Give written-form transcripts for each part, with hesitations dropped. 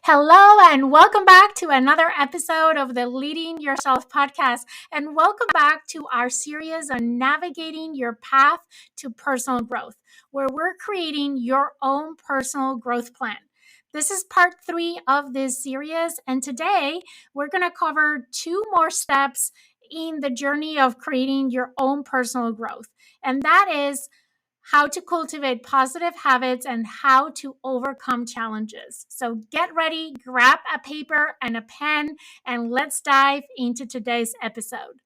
Hello, and welcome back to another episode of the Leading Yourself podcast. And welcome back to our series on navigating your path to personal growth, where we're creating your own personal growth plan. This is part 3 of this series, and today we're going to cover 2 more steps in the journey of creating your own personal growth. And that is how to cultivate positive habits, and how to overcome challenges. So get ready, grab a paper and a pen, and let's dive into today's episode.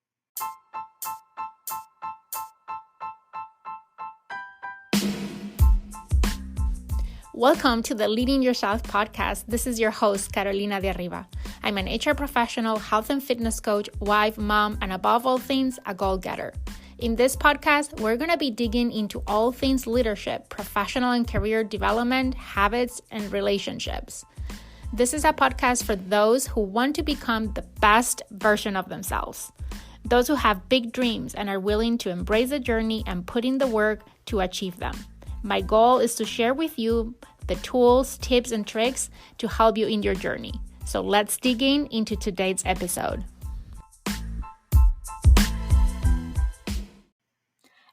Welcome to the Leading Yourself podcast. This is your host, Carolina de Arriba. I'm an HR professional, health and fitness coach, wife, mom, and above all things, a goal-getter. In this podcast, we're going to be digging into all things leadership, professional and career development, habits, and relationships. This is a podcast for those who want to become the best version of themselves. Those who have big dreams and are willing to embrace the journey and put in the work to achieve them. My goal is to share with you the tools, tips, and tricks to help you in your journey. So let's dig into today's episode.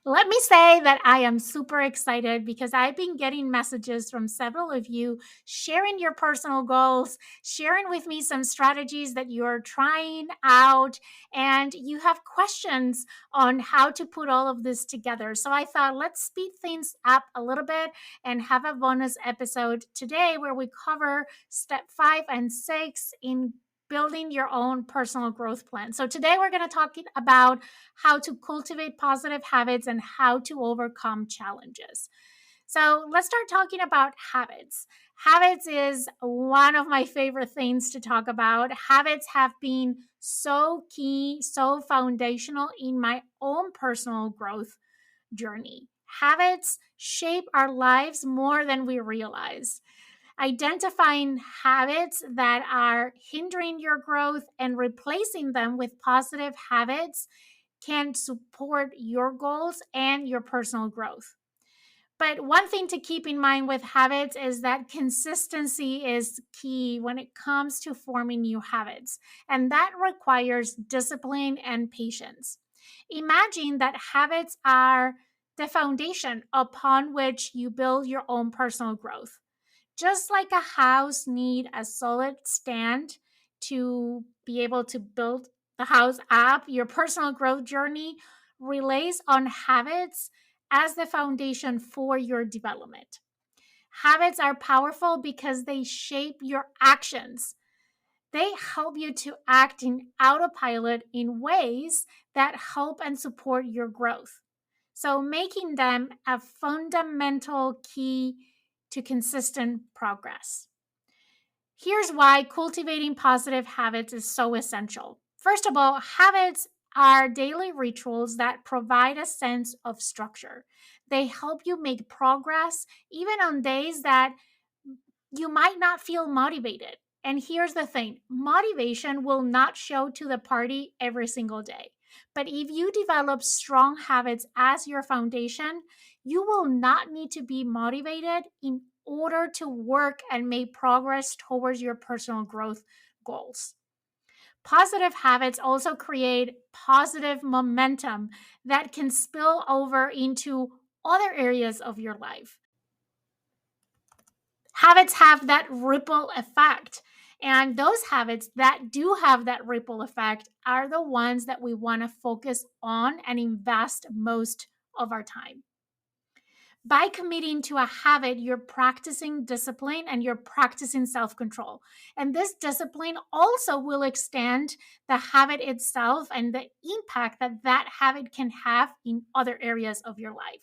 Let me say that I am super excited because I've been getting messages from several of you sharing your personal goals, sharing with me some strategies that you're trying out, and you have questions on how to put all of this together. So I thought, let's speed things up a little bit and have a bonus episode today where we cover step 5 and 6 in building your own personal growth plan. So today we're going to talk about how to cultivate positive habits and how to overcome challenges. So let's start talking about habits. Habits is one of my favorite things to talk about. Habits have been so key, so foundational in my own personal growth journey. Habits shape our lives more than we realize. Identifying habits that are hindering your growth and replacing them with positive habits can support your goals and your personal growth. But one thing to keep in mind with habits is that consistency is key when it comes to forming new habits, and that requires discipline and patience. Imagine that habits are the foundation upon which you build your own personal growth. Just like a house need a solid stand to be able to build the house up, your personal growth journey relays on habits as the foundation for your development. Habits are powerful because they shape your actions. They help you to act in autopilot in ways that help and support your growth. So, making them a fundamental key to consistent progress. Here's why cultivating positive habits is so essential. First of all, habits are daily rituals that provide a sense of structure. They help you make progress even on days that you might not feel motivated. And here's the thing, motivation will not show to the party every single day. But if you develop strong habits as your foundation, you will not need to be motivated in order to work and make progress towards your personal growth goals. Positive habits also create positive momentum that can spill over into other areas of your life. Habits have that ripple effect. And those habits that do have that ripple effect are the ones that we want to focus on and invest most of our time. By committing to a habit, you're practicing discipline and you're practicing self control. And this discipline also will extend the habit itself and the impact that that habit can have in other areas of your life.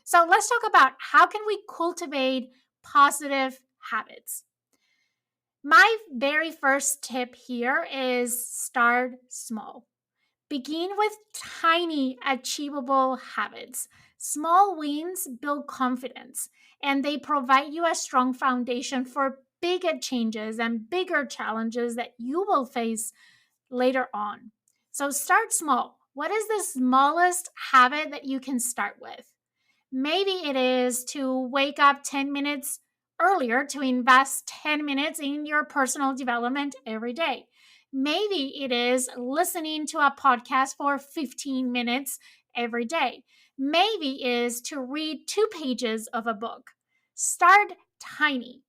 So let's talk about how can we cultivate positive habits. My very first tip here is start small. Begin with tiny, achievable habits. Small wins build confidence, and they provide you a strong foundation for bigger changes and bigger challenges that you will face later on. So start small. What is the smallest habit that you can start with? Maybe it is to wake up 10 minutes earlier to invest 10 minutes in your personal development every day. Maybe it is listening to a podcast for 15 minutes every day. Maybe it is to read 2 pages of a book. Start tiny.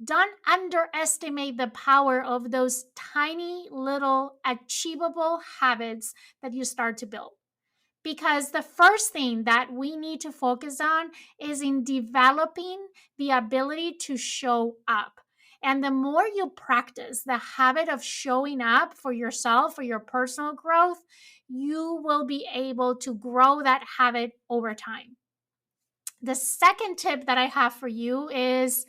Don't underestimate the power of those tiny little achievable habits that you start to build, because the first thing that we need to focus on is in developing the ability to show up. And the more you practice the habit of showing up for yourself, for your personal growth, you will be able to grow that habit over time. The second tip that I have for you is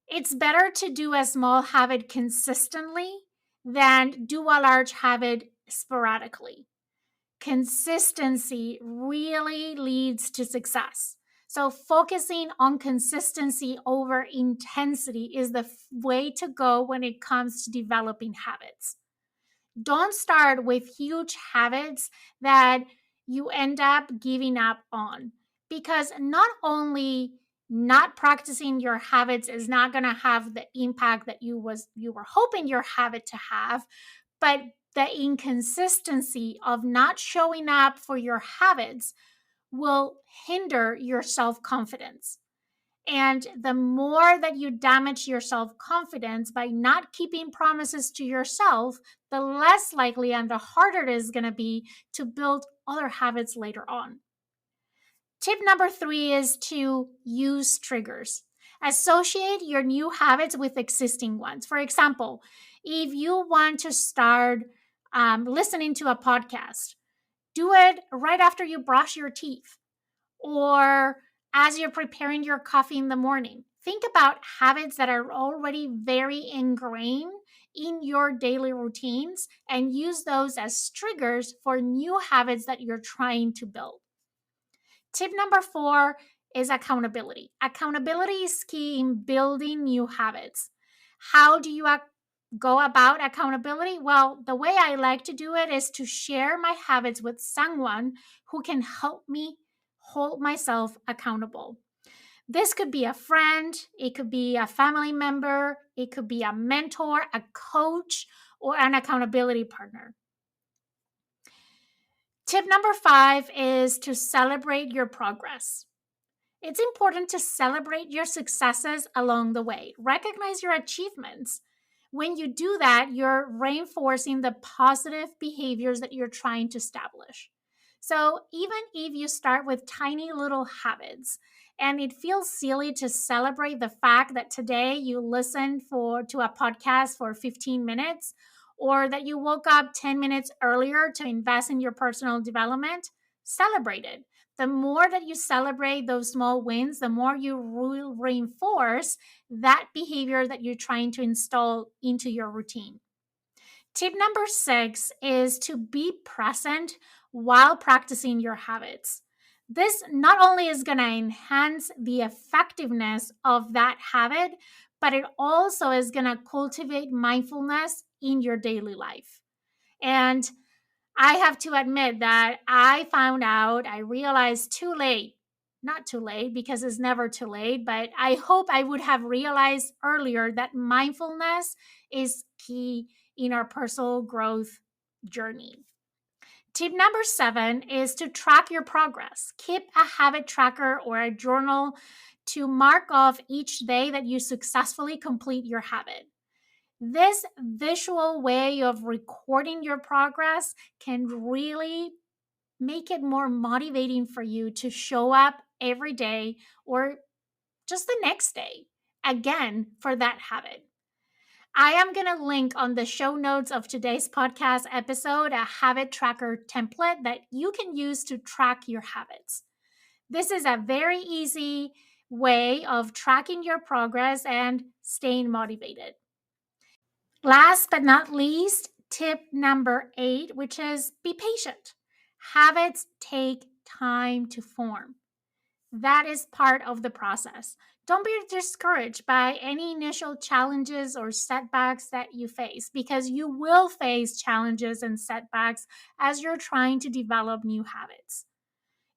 it's better to do a small habit consistently than do a large habit sporadically. Consistency really leads to success. So, focusing on consistency over intensity is the way to go when it comes to developing habits. Don't start with huge habits that you end up giving up on, because not only not practicing your habits is not going to have the impact that you were hoping your habit to have, but the inconsistency of not showing up for your habits will hinder your self-confidence. And the more that you damage your self confidence by not keeping promises to yourself, the less likely and the harder it is going to be to build other habits later on. Tip number 3 is to use triggers. Associate your new habits with existing ones. For example, if you want to start listening to a podcast, do it right after you brush your teeth or as you're preparing your coffee in the morning. Think about habits that are already very ingrained in your daily routines and use those as triggers for new habits that you're trying to build. Tip number 4 is accountability. Accountability is key in building new habits. How do you go about accountability? Well, the way I like to do it is to share my habits with someone who can help me hold myself accountable. This could be a friend, it could be a family member, it could be a mentor, a coach, or an accountability partner. Tip number 5 is to celebrate your progress. It's important to celebrate your successes along the way. Recognize your achievements. When you do that, you're reinforcing the positive behaviors that you're trying to establish. So, even if you start with tiny little habits and it feels silly to celebrate the fact that today you listened to a podcast for 15 minutes or that you woke up 10 minutes earlier to invest in your personal development, celebrate it. The more that you celebrate those small wins, the more you reinforce that behavior that you're trying to install into your routine. Tip number 6 is to be present while practicing your habits. This not only is going to enhance the effectiveness of that habit, but it also is going to cultivate mindfulness in your daily life. And I have to admit that I realized too late, not too late because it's never too late, but I hope I would have realized earlier that mindfulness is key in our personal growth journey. Tip number 7 is to track your progress. Keep a habit tracker or a journal to mark off each day that you successfully complete your habit. This visual way of recording your progress can really make it more motivating for you to show up every day or just the next day again for that habit. I am going to link on the show notes of today's podcast episode a habit tracker template that you can use to track your habits. This is a very easy way of tracking your progress and staying motivated. Last but not least, tip number 8, which is be patient. Habits take time to form. That is part of the process. Don't be discouraged by any initial challenges or setbacks that you face, because you will face challenges and setbacks as you're trying to develop new habits.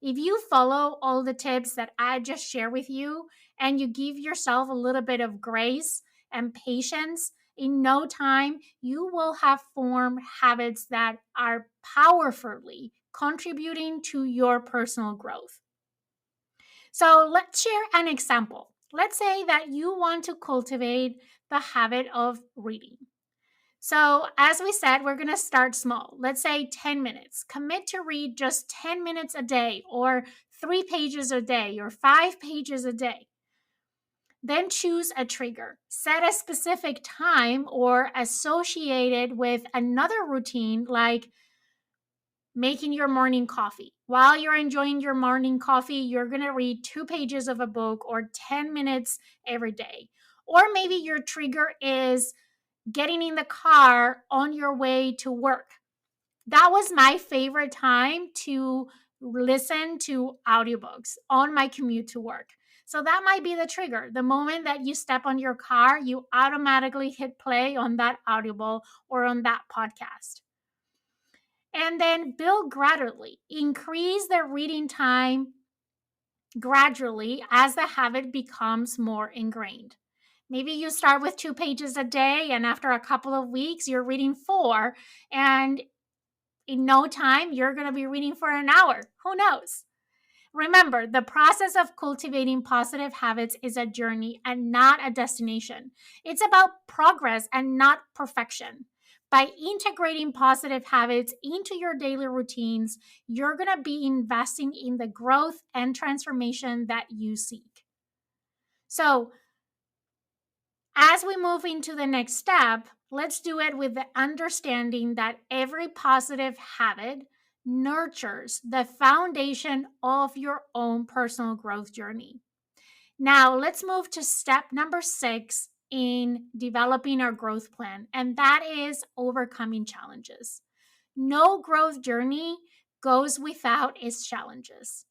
If you follow all the tips that I just shared with you and you give yourself a little bit of grace and patience, in no time, you will have formed habits that are powerfully contributing to your personal growth. So let's share an example. Let's say that you want to cultivate the habit of reading. So, as we said, we're going to start small. Let's say 10 minutes. Commit to read just 10 minutes a day, or 3 pages a day, or 5 pages a day. Then choose a trigger. Set a specific time or associate it with another routine like making your morning coffee. While you're enjoying your morning coffee, you're going to read 2 pages of a book or 10 minutes every day. Or maybe your trigger is getting in the car on your way to work. That was my favorite time to listen to audiobooks on my commute to work. So that might be the trigger. The moment that you step on your car, you automatically hit play on that audible or on that podcast. And then build gradually. Increase the reading time gradually as the habit becomes more ingrained. Maybe you start with 2 pages a day, and after a couple of weeks, you're reading four. And in no time, you're going to be reading for an hour. Who knows? Remember, the process of cultivating positive habits is a journey and not a destination. It's about progress and not perfection. By integrating positive habits into your daily routines, you're going to be investing in the growth and transformation that you seek. So, as we move into the next step, let's do it with the understanding that every positive habit nurtures the foundation of your own personal growth journey. Now, let's move to step number 6 in developing our growth plan, and that is overcoming challenges. No growth journey goes without its challenges.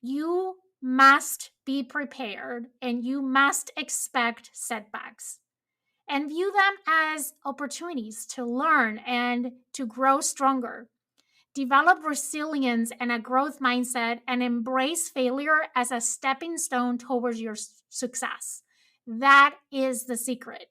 You must be prepared and you must expect setbacks and view them as opportunities to learn and to grow stronger. Develop resilience and a growth mindset and embrace failure as a stepping stone towards your success. That is the secret.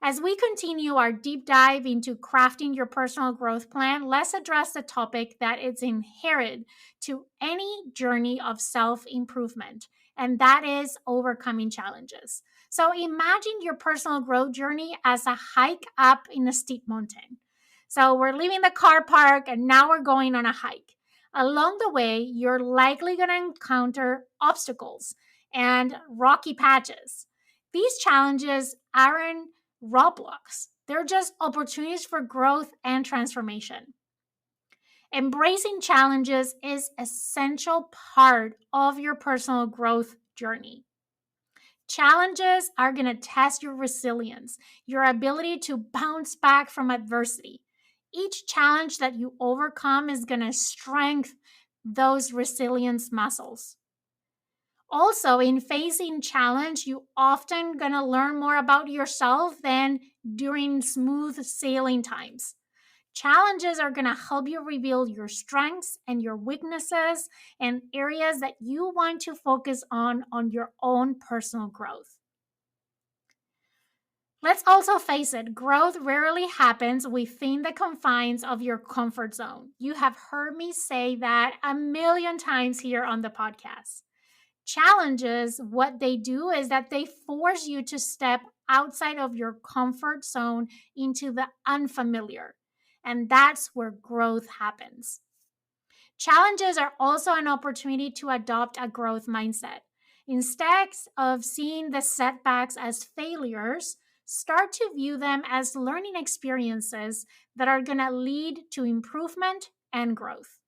As we continue our deep dive into crafting your personal growth plan, let's address the topic that is inherent to any journey of self improvement, and that is overcoming challenges. So imagine your personal growth journey as a hike up in a steep mountain. So we're leaving the car park and now we're going on a hike. Along the way, you're likely going to encounter obstacles and rocky patches. These challenges aren't roadblocks. They're just opportunities for growth and transformation. Embracing challenges is an essential part of your personal growth journey. Challenges are going to test your resilience, your ability to bounce back from adversity. Each challenge that you overcome is going to strengthen those resilience muscles. Also, in facing challenge, you often going to learn more about yourself than during smooth sailing times. Challenges are going to help you reveal your strengths and your weaknesses and areas that you want to focus on your own personal growth. Let's also face it, growth rarely happens within the confines of your comfort zone. You have heard me say that a million times here on the podcast. Challenges, what they do is that they force you to step outside of your comfort zone into the unfamiliar. And that's where growth happens. Challenges are also an opportunity to adopt a growth mindset. Instead of seeing the setbacks as failures, start to view them as learning experiences that are going to lead to improvement and growth.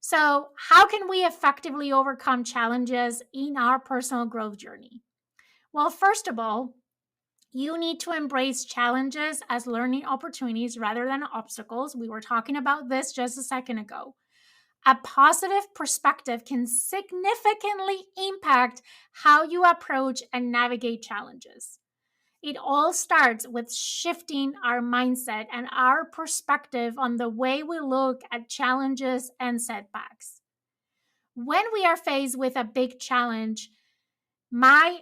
So, how can we effectively overcome challenges in our personal growth journey? Well, first of all, you need to embrace challenges as learning opportunities rather than obstacles. We were talking about this just a second ago. A positive perspective can significantly impact how you approach and navigate challenges. It all starts with shifting our mindset and our perspective on the way we look at challenges and setbacks. When we are faced with a big challenge, My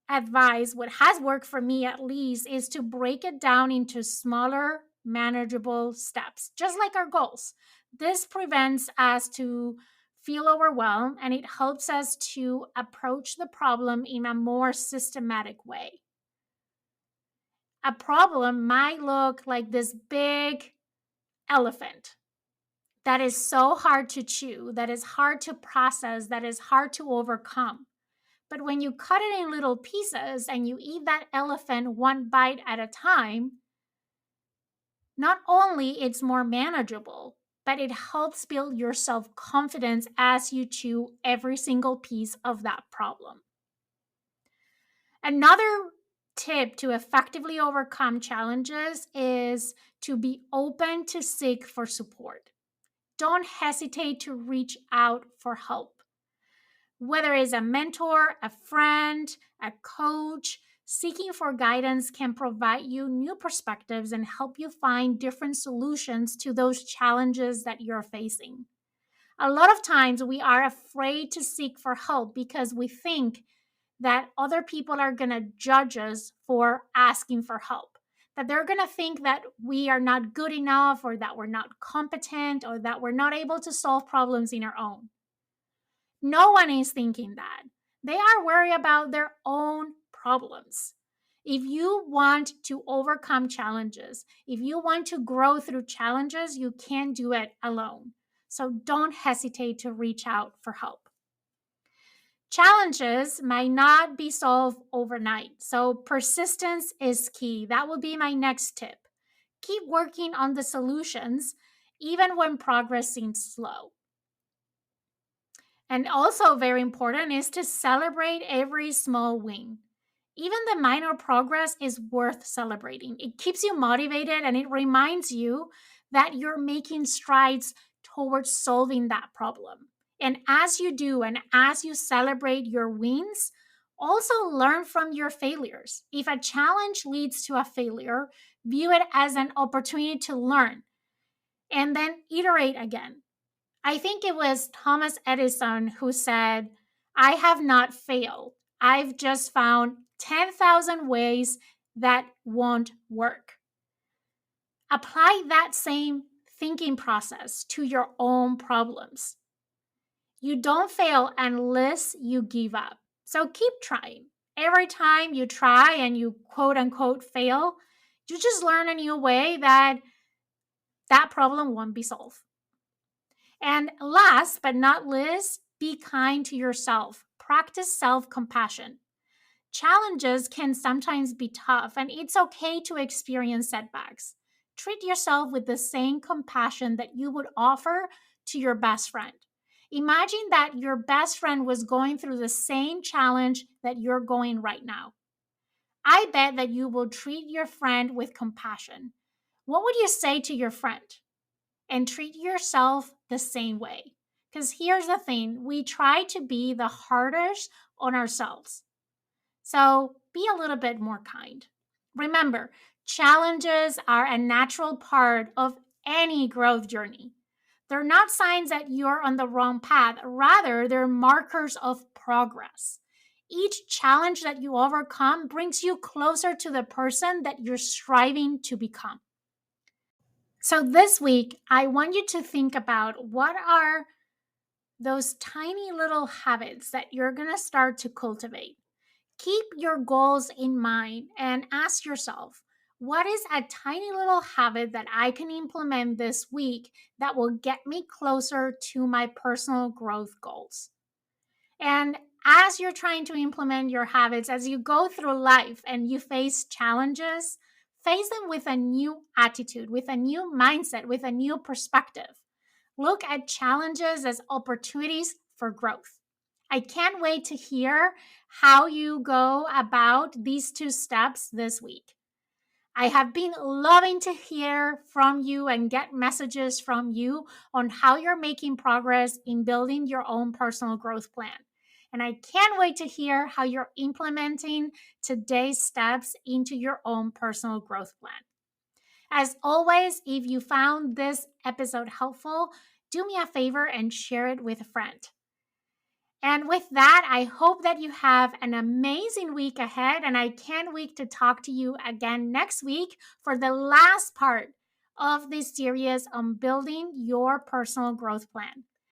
advice, what has worked for me at least, is to break it down into smaller, manageable steps, just like our goals. This prevents us to feel overwhelmed and it helps us to approach the problem in a more systematic way. A problem might look like this big elephant that is so hard to chew, that is hard to process, that is hard to overcome. But when you cut it in little pieces and you eat that elephant one bite at a time, not only it's more manageable, but it helps build your self-confidence as you chew every single piece of that problem. Another tip to effectively overcome challenges is to be open to seek for support. Don't hesitate to reach out for help. Whether it's a mentor, a friend, a coach, seeking for guidance can provide you new perspectives and help you find different solutions to those challenges that you're facing. A lot of times we are afraid to seek for help because we think that other people are going to judge us for asking for help. That they're going to think that we are not good enough, or that we're not competent, or that we're not able to solve problems in our own. No one is thinking that. They are worried about their own problems. If you want to overcome challenges, if you want to grow through challenges, you can't do it alone. So don't hesitate to reach out for help. Challenges might not be solved overnight, so persistence is key. That will be my next tip. Keep working on the solutions even when progress seems slow. And also, very important is to celebrate every small win. Even the minor progress is worth celebrating. It keeps you motivated and it reminds you that you're making strides towards solving that problem. And as you do, and as you celebrate your wins, also learn from your failures. If a challenge leads to a failure, view it as an opportunity to learn and then iterate again. I think it was Thomas Edison who said, I have not failed. I've just found 10,000 ways that won't work. Apply that same thinking process to your own problems. You don't fail unless you give up. So keep trying. Every time you try and you quote unquote fail, you just learn a new way that problem won't be solved. And last but not least, be kind to yourself. Practice self compassion. Challenges can sometimes be tough, and it's okay to experience setbacks. Treat yourself with the same compassion that you would offer to your best friend. Imagine that your best friend was going through the same challenge that you're going right now. I bet that you will treat your friend with compassion. What would you say to your friend? And treat yourself the same way. Because here's the thing, we try to be the hardest on ourselves. So be a little bit more kind. Remember, challenges are a natural part of any growth journey. They're not signs that you're on the wrong path, rather, they're markers of progress. Each challenge that you overcome brings you closer to the person that you're striving to become. So this week, I want you to think about what are those tiny little habits that you're going to start to cultivate. Keep your goals in mind and ask yourself, what is a tiny little habit that I can implement this week that will get me closer to my personal growth goals? And as you're trying to implement your habits, as you go through life and you face challenges, face them with a new attitude, with a new mindset, with a new perspective. Look at challenges as opportunities for growth. I can't wait to hear how you go about these two steps this week. I have been loving to hear from you and get messages from you on how you're making progress in building your own personal growth plan. And I can't wait to hear how you're implementing today's steps into your own personal growth plan. As always, if you found this episode helpful, do me a favor and share it with a friend. And with that, I hope that you have an amazing week ahead. And I can't wait to talk to you again next week for the last part of this series on building your personal growth plan.